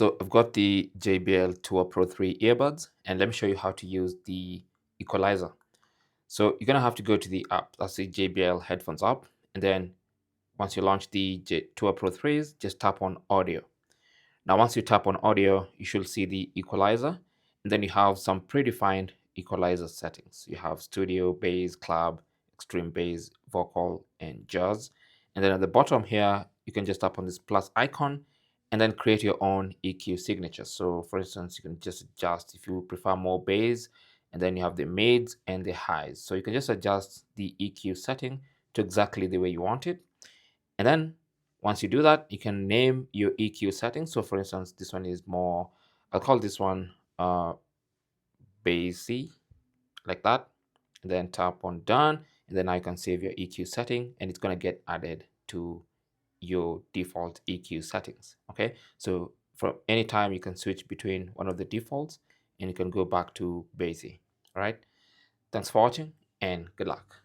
So I've got the JBL Tour Pro 3 earbuds, and let me show you how to use the equalizer. So you're gonna have to go to the app, that's the JBL headphones app, and then once you launch the Tour Pro 3s, just tap on audio. Now once you tap on audio, you should see the equalizer, and then you have some predefined equalizer settings. You have studio, bass, club, extreme bass, vocal, and jazz. And then at the bottom here, you can just tap on this plus icon and then create your own EQ signature. So for instance, you can just adjust if you prefer more bass, and then you have the mids and the highs. So you can just adjust the EQ setting to exactly the way you want it. And then once you do that, you can name your EQ settings. So for instance, this one is more, I'll call this one bassy, like that. And then tap on done. And then now you can save your EQ setting and it's going to get added to your default EQ settings. Okay. So for any time you can switch between one of the defaults and you can go back to bassy. All right. Thanks for watching and good luck.